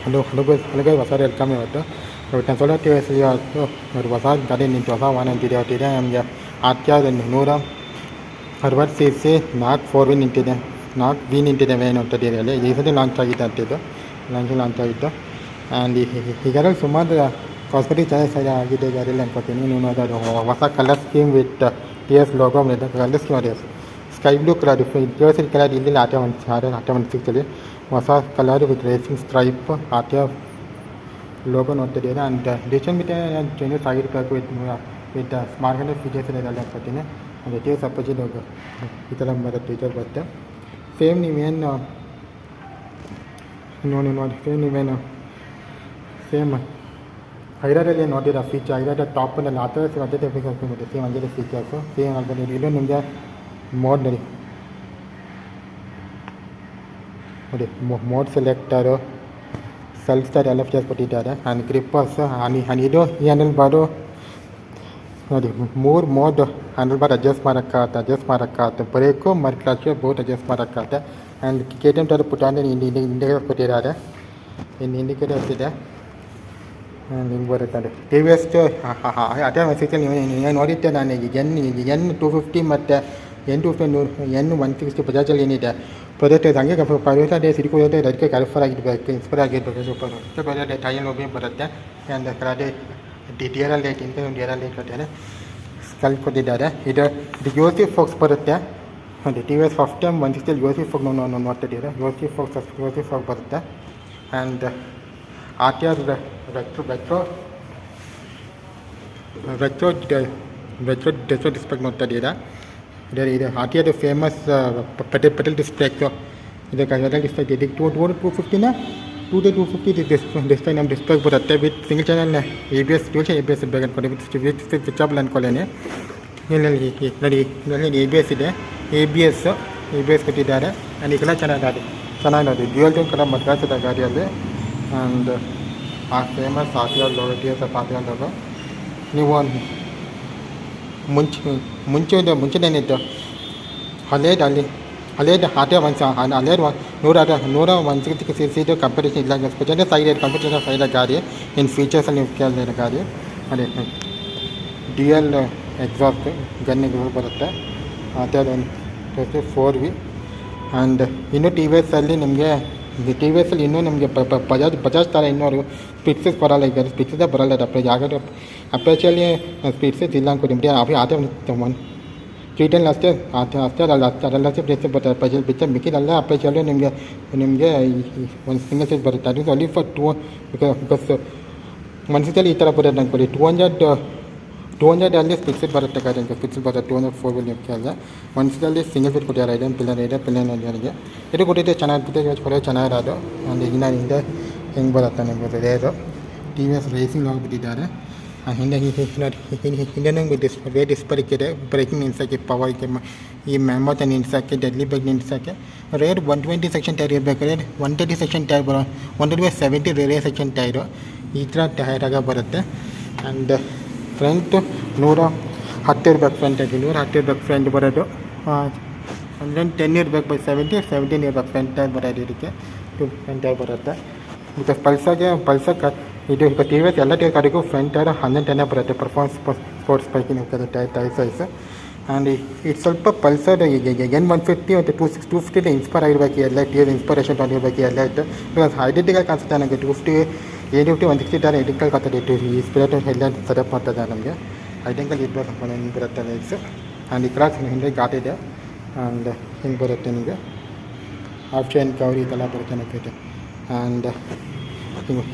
Hello ಹೊಸ welcome ಇವತ್ತು ನಾನು ಸೋಲೋ ಟಿ ವಿ ಎಸ್ ಇವತ್ತು ಒಂದು ಹೊಸ ಗಾಡಿ ನಿಂತು ಹೊಸ ವಾಹನ ನಿಂತಿದೆ ಹೊಟ್ಟಿದೆ ನಮಗೆ ಆರ್ಟಿಆರ್ 160cc ನಾಟ್ 4 ನಿಂತಿದೆ, ನಾಟ್ ವಿ ನಿಂತಿದೆ ವೇನ್ ಅಂತದ್ದು ಅಲ್ಲಿ ಈ ಸತಿ ಲಾಂಚ್ ಆಗಿದೆ ಅಂತಿದ್ದು ಲಾಂಚ್ ಆಗಿತ್ತು. ಆ್ಯಂಡ್ ಈ ಗಾಡಿಯಲ್ಲಿ ಸುಮಾರು ಕಾಸ್ಮೆಟಿಕ್ ಚಾರ್ಜಸ್ ಆಗಿದೆ ಈ ಗಾಡಿಯಲ್ಲಿ ಅನ್ಕೋತೀನಿ. ನೀವು ನೋಡೋದು ಹೊಸ colour scheme with T S logo colour scheme ಇದೆ, sky blue colour T colour ಇಲ್ಲಿ ಆಟೋ 160 ಹೊಸ ಕಲರ್ ವಿತ್ ರೇಸಿಂಗ್ ಸ್ಟ್ರೈಪ್ ಆಟೋ ಲೋಗೋ ನೋಡ್ತಿದ್ದೀರಾ. ಆ್ಯಂಡ್ ಡಿಸೈನ್ ಬಿಟ್ಟೆ ಚೇಂಜಸ್ ಆಗಿರಬೇಕು ವಿತ್ ಸ್ಮಾರ್ಟ್ ಕಾರ್ಡ್ ಫೀಚರ್ಸ್ ಇದೆ ಅನ್ಕೋತೀನಿ. ಅದು ಟಿ ಎಸ್ ಅಪೋಸಿಟ್ ಲೋಗೋ ಈ ಥರ ಬರುತ್ತೆ, ಫೀಚರ್ ಬರುತ್ತೆ. ಸೇಮ್ ನೀವೇನು ಸೇಮ್ ಹೈರಾರಲ್ಲಿ ನೋಡಿರೋ ಫೀಚರ್ ಹೈರಾದ ಟಾಪಲ್ಲಿ ಆ ಥರ ಅದೇ ಫೀಚರ್ಸ್ ಇದೆ, ಸೇಮ್ ಅದೇ ಫೀಚರ್ಸು ಸೇಮ್ ಆಗ್ಬೋದು. ಇದು ನಿಮಗೆ ಮೋಡ್ ನೋಡಿ ಮೋಡ್ ಸೆಲೆಕ್ಟರು ಸೆಲ್ಫ್ ಸ್ಟಾರ್ ಎಲ್ಲ ಫೀಚರ್ಸ್ ಕೊಟ್ಟಿದ್ದಾರೆ. ಆ್ಯಂಡ್ ಗ್ರಿಪ್ಪರ್ಸ್ ಇದು ಈ ಹ್ಯಾಂಡಲ್ ಬಾರು ನೋಡಿ 3 ಮೋಡ್ ಹ್ಯಾಂಡಲ್ ಬಾರ್ ಅಡ್ಜಸ್ಟ್ ಮಾಡೋಕ್ಕಾಗತ್ತೆ ಬ್ರೇಕು ಮತ್ತು ಕ್ಲಚ್ ಬೋತ್ ಅಡ್ಜಸ್ಟ್ ಮಾಡೋಕ್ಕಾಗತ್ತೆ. ಆ್ಯಂಡ್ KTM ಥರ ಪುಟಾನೆ ಇಂಡಿಕೇಟರ್ಸ್ ಕೊಟ್ಟಿದ್ದಾರೆ, ಇಂಡಿಕೇಟರ್ಸ್ ಇದೆ. ಹಿಂಗೆ ಬರುತ್ತೆ ಟಿ ವಿ ಎಸ್ ಅದೇ ಮೆಸೇಜ್ ನೀವು ನೋಡಿದ್ದೆ ನಾನು N250 ಮತ್ತು N160 ಬಜಾಜಲ್ಲಿ ಏನಿದೆ ಪ್ರಾಡಕ್ಟ್ ಹಂಗೆ ಪರ್ವತ ಡೇ ಸಿಡ್ಕೋದೆ ಅದಕ್ಕೆ ಕ್ಯಾಲಿಫರ್ ಆಗಿರಬೇಕು, ಇನ್ಸ್ಪೈರ್ ಆಗಿರಬೇಕು. ಸೂಪರ್ ಬರುತ್ತೆ, ಟೈಲ್ ನೋಬಿ ಬರುತ್ತೆ. ಆ್ಯಂಡ್ ಅದೇ ಡಿಯರಲ್ಲಿ ಕೊಟ್ಟಿದ್ದಾರೆ, ಸ್ಕಲ್ ಕೊಟ್ಟಿದ್ದಾರೆ. ಇದು ಯೋಸಿ ಫೋಕ್ಸ್ ಬರುತ್ತೆ. ಒಂದು T V S first time 160 ಯೋಸಿ ಫೋಕ್ ನೋಡ್ತಿದ್ದೀರಾ, ಯೋಸಿ ಫೋಕ್ ಬರುತ್ತೆ. ಆ್ಯಂಡ್ RTR ರೆಟ್ರೋ ಡಿಸ್ಪ್ಲೇ ನೋಡ್ತಾ ಇದ್ದೀರಾ. ಇದು RTR ಫೇಮಸ್ ಪೆಟಲ್ ಡಿಸ್ಪ್ಲೇ ಇದಕ್ಕೆ ಡಿಸ್ಪ್ಲೇ ಇದೆ. 250 ಡಿಸ್ಪ್ಲೇ ನಮ್ಮ ಡಿಸ್ಪ್ಲೇ ಬರುತ್ತೆ ವಿತ್ ಸಿಂಗಲ್ ಚಾನಲ್ ABS ಬೇಕು ಅನ್ಕೊಳ್ಳಿ, ವಿತ್ ಸ್ವಿಚಬಲ್ ಅನ್ಕೊಳ್ಳೇನೆ. ಇಲ್ಲಿ ABS ಇದೆ, ABS ಕೊಟ್ಟಿದ್ದಾರೆ. ಆ್ಯಂಡ್ ಈ ಕಡೆ ಚೆನ್ನಾಗಿದೆ ಡ್ಯೂಯಲ್ ಟೋನ್ ಕಲರ್ ಮದ್ರಾಸದ ಗಾಡಿಯಲ್ಲಿ. ಆ್ಯಂಡ್ ಆ famous RTR logo T S RTR logo ನೀವು ಮುಂಚೆನೇನಿತ್ತು ಹಳೇದು RTR 160cc ಕಂಪಟೇಷನ್ ಇಲ್ಲ, ಸ್ಪೆಷಲ್ ಕಂಪಟೇಷನ್ ಸೈಡ್ ಗಾಡಿ. ಇನ್ನು ಫೀಚರ್ಸಲ್ಲಿ ನೀವು ಕೇಳಿದ ಗಾಡಿ ಅದೇ ಡ್ಯೂಯಲ್ ಎಕ್ಸಾಸ್ಟ್ ಗನ್ ಬರುತ್ತೆ, RTR 4V. ಆ್ಯಂಡ್ ಇನ್ನು ಟಿ ವಿ ಎಸ್ಸಲ್ಲಿ ಇನ್ನೂ ನಮಗೆ ಬಜಾಜ್ ಥರ ಇನ್ನೂ ಸ್ಪೀಡ್ಸಸ್ ಬರೋಲ್ಲ. ಈಗ ಸ್ಪೀಡ್ಸೇ ಬರೋಲ್ಲ, ಯಾಕಂದರೆ ಅಪ್ರೇಚಲ್ಲಿ ಸ್ಪೀಡ್ಸಸ್ ಇಲ್ಲ ಅನ್ಕೊಡಿ. ಆಟೋ 310 ಅಷ್ಟೇ ಅದೆಲ್ಲಷ್ಟೇ ಪ್ಲೇಸಸ್ ಬರ್ತದೆ ಪಜಲ್ ಬಿಚ್ಚ ಮಿಕ್ಕಿದೆಲ್ಲ ಅಪ್ರೇಚಲ್ಲಿ ನಿಮಗೆ ಒಂದು ಸಿಂಗಲ್ ಸೈಜ್ ಬರುತ್ತೆ. ಅದು ಅಲ್ಲಿ ಫಾರ್ 2 ಬಿಕಾಸ್ 160 ಈ ಥರ ಬರುತ್ತೆ ಅನ್ಕೊಳ್ಳಿ. 200 ಅಲ್ಲಿ ಸ್ಪೀಡ್ಸಸ್ ಬರುತ್ತೆ ಗಾಡಿ, ಸ್ಪೀಡ್ಸಸ್ ಬರುತ್ತೆ 204 ನಿಮಗೆ 160 ಸಿಂಗಲ್ ಸೈಡ್ ಕೊಟ್ಟಿದ್ದಾರೆ. ಇದೊಂದು ಪಿಲ್ಲರಿಗೆ ಇದು ಕೊಟ್ಟಿದ್ದೆ ಚೆನ್ನಾಗಿರೋದು. ಒಂದು ಈಗ ನಾನು ಹಿಂದೆ ಹೆಂಗೆ ಬರುತ್ತೆ ನಿಮಗೆ rear T V S racing ಆಗಿಬಿಟ್ಟಿದ್ದಾರೆ. ಹಿಂದೆ ನಮಗೆ ಡಿಸ್ಪ್ಲೇ ಇದೆ, ಬ್ರೇಕಿಂಗ್ ನಿಲ್ಸೋಕ್ಕೆ, ಪವರ್ಗೆ, ಈ ಮೆಂಬರ್ಸ್ ನಿಲ್ಸೋಕ್ಕೆ, ಡೆಡ್ಲಿ ಬ್ರೇಕ್ ನಿಲ್ಸೋಕ್ಕೆ. ರೇರ್ 120 ಸೆಕ್ಷನ್ ಟೈರ್ ಇರಬೇಕಾದ್ರೆ 130 section tyre 170 rear section tyre ಈ ಥರ ಟೈರಾಗ ಬರುತ್ತೆ. ಆ್ಯಂಡ್ ಫ್ರಂಟ್ 110 ಇರಬೇಕು, ಫ್ರಂಟ್ ಫ್ರಂಟ್ ಬರೋದು. 110 ಇರಬೇಕು ಬೈ 17 ಇರಬೇಕು ಫ್ರಂಟ್ ಟೈರ್ ಬರೋದು. ಇದಕ್ಕೆ ಫ್ರಂಟ್ ಟೈರ್ ಬರುತ್ತೆ. ಬಿಕಾಸ್ ಪಲ್ಸಕ್ಕೆ ಇದು ಈಗ ಟಿ ವಿ ಎಸ್ ಎಲ್ಲ ಟೈರ್ ಗಾಡಿಗೂ ಫ್ರಂಟ್ ಟೈರ್ 110 ಬರುತ್ತೆ. ಪರ್ಫಾರ್ಮೆನ್ಸ್ ಸ್ಪೋರ್ಟ್ಸ್ ಬೈಕಿನ ಟೈರ್ ಸೈಜ್. ಆ್ಯಂಡ್ ಇದು ಸ್ವಲ್ಪ ಪಲ್ಸರ್ N150 ಮತ್ತು 250 ಇನ್ಸ್ಪೈರ್ ಆಗಿರಬೇಕು, ಎಲ್ಲ ಟಿ ಎಸ್ ಇನ್ಸ್ಪಿರೇಷನ್ ತೊಗೊಂಡಿರ್ಬೇಕು ಎಲ್ಲ ಇತ್ತು. ಬಿಕಾಸ್ ಐಡೆಂಟಿಕಲ್ ಕಾಣಿಸುತ್ತೆ ನನಗೆ 250 160 ಥರ ಐಡೆಂಟಿಕಲ್ ಕಾಣ್ತದೆ. ಈ ಸ್ಪಿರೇಟರ್ ಎಲ್ಲ ಸೆಟಪ್ ಮಾಡ್ತದೆ ನಮಗೆ ಐಡೆಂಟಿಕಲ್ ಇರಬೇಕು ಹಿಂಗೆ ಬರುತ್ತೆ ಲೈಟ್ಸ್. ಆ್ಯಂಡ್ ಈ ಕ್ರಾಸ್ ಹಿಂದೆ ಘಾಟ್ ಇದೆ. ಆ್ಯಂಡ್ ಹಿಂಗೆ ಬರುತ್ತೆ ನಿಮಗೆ ಆಪ್ಷನ್ ಕವರ್ ಇದೆಲ್ಲ ಬರುತ್ತೆ ನನಗೆ. ಆ್ಯಂಡ್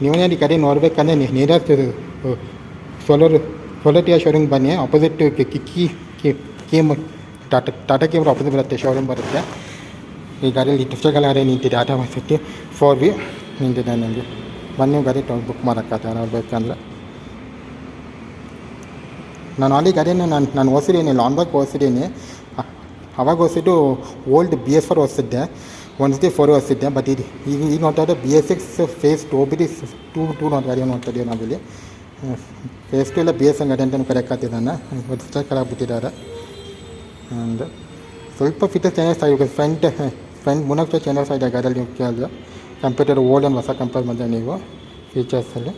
ನೀವೇ ಈ ಕಡೆ ನೋಡಬೇಕಂದ್ರೆ ನಿಯರೆಸ್ಟ್ ಸೋಲೋ ಟಿಯರ್ ಶೋರೂಮ್ ಬನ್ನಿ. ಆಪೋಸಿಟ್ ಟಾಟಾ ಕೇಮ್ರ ಆಪೋಸಿಟ್ ಬರುತ್ತೆ, ಶೋರೂಮ್ ಬರುತ್ತೆ. ಈ ಗಾಡಿಯಲ್ಲಿ ಡಿಸ್ಟ್ರಿಕ್ಟ್ ಗಾಡಿ ನಿಂತಿದೆ, ಟಾಟಾ 4V ನಿಂತಿದೆ. ನನಗೆ ಬನ್ನಿ ಗಾಡಿ ಬುಕ್ ಮಾಡೋಕ್ಕಾಗ್ತದೆ ನೋಡ್ಬೇಕಂದ್ರೆ. ನಾನು ಅಲ್ಲಿ ಗಾಡಿನ ನಾನು ಓದಿಸಿದ್ದೀನಿ, ಲಾಂಗ್ ಓದಿಸಿದ್ದೀನಿ. ಅವಾಗ ಓದಿಸಿದ್ದು ಓಲ್ಡ್ BS4 ಓದಿಸಿದ್ದೆ, 164 ಓದಿಸಿದ್ದೆ. ಬಟ್ ಈಗ ನೋಡ್ತಾ ಇದ್ದೆ BS6 ಫೇಸ್ 2 ಗಾಡಿ ನೋಡ್ತಾ ಇದ್ದೀವಿ ನಾವಿಲ್ಲಿ. ಫೇಸ್ 2 ಎಲ್ಲ BS ಗಾಡಿ ಅಂತ ಕರೆಯಕ್ಕಾಗ್ತಿದ್ದಾನೆ, ಕರಾಗ್ಬಿಟ್ಟಿದ್ದಾರೆ. ಆ್ಯಂಡ್ ಸ್ವಲ್ಪ ಫೀಚರ್ಸ್ ಚೇಂಜಸ್ ಆಗಿದೆ. ಫ್ರಂಟ್ 3 ಚೇಂಜಸ್ ಆಗಿದೆ ಗಾಡಿಯಲ್ಲಿ ನೀವು ಕೇಳಿದ್ರೆ. ಕಂಪ್ಯೂಟರ್ ಓಲ್ಡ್ ಆ್ಯಂಡ್ ಹೊಸ ಕಂಪೇರ್ ಮಾಡಿದ್ರೆ ನೀವು ಫೀಚರ್ಸಲ್ಲಿ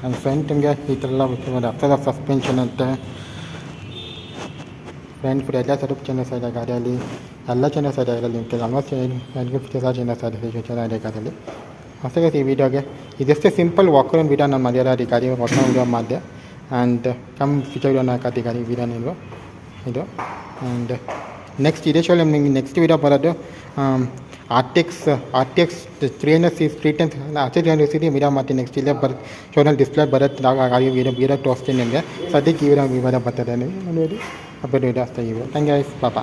ನನ್ನ ಫ್ರಂಟಿಗೆ ಈ ಥರ ಎಲ್ಲ ಅಪ್ಸರ ಸಸ್ಪೆನ್ಷನ್ ಅಂತೆ ಫ್ರಂಟ್ ಫುಡ್ ಎಲ್ಲ ಸೆಟಪ್ ಚೆನ್ನಾಗಿ ಇದೆ ಗಾಡಿಯಲ್ಲಿ, ಎಲ್ಲ ಚೆನ್ನಾಗಿ ಇದೆ ಇದರಲ್ಲಿ. ಆಲ್ಮೋಸ್ಟ್ ಎಲ್ಲ ಫೀಚರ್ಸ್ ಚೆನ್ನಾಗಿದೆ ಗಾಡಿಯಲ್ಲಿ. ಹೊಸಗೆ ಈ ವಿಡಿಯೋಗೆ ಇದಷ್ಟೇ ಸಿಂಪಲ್ ವಾಕರ್ ವಿಡಿಯೋ ನಾನು ಮಾಡಿರೋ ಈ ಗಾಡಿ ಹೊಸ ವಿಡಿಯೋ ಮಾಡಿದೆ. ಆ್ಯಂಡ್ ಫೀಚರ್ ವಿಡಿಯೋನ ಹಾಕಿ ಗಾಡಿ ವಿಡಿಯೋ ನೀವು ಇದು. ಆ್ಯಂಡ್ ನೆಕ್ಸ್ಟ್ ಇದೇ ಶೋ ನಿಮಗೆ ನೆಕ್ಸ್ಟ್ ವಿಡಿಯೋ ಬರೋದು ಆರ್ ಟಿ ಎಕ್ಸ್ 310 ವಿಡಿಯೋ ಮಾಡ್ತೀನಿ. ನೆಕ್ಸ್ಟ್ ಇಲ್ಲೇ ಶೋನಲ್ಲಿ ಡಿಸ್ಪ್ಲೇ ಬರುತ್ತೆ, ಗಾಡಿ ವಿಡಿಯೋ ತೋರಿಸ್ತೀನಿ ನಿಮಗೆ. ಸದ್ಯಕ್ಕೆ ಈ ವಿಡಿಯೋ ಬರ್ತದೆ ನೋಡಿ ಅಪ್ಡೇಟ್ ವಿಡಿಯೋ ಅಷ್ಟೇ. ಥ್ಯಾಂಕ್ ಯು, ಪಾಪ.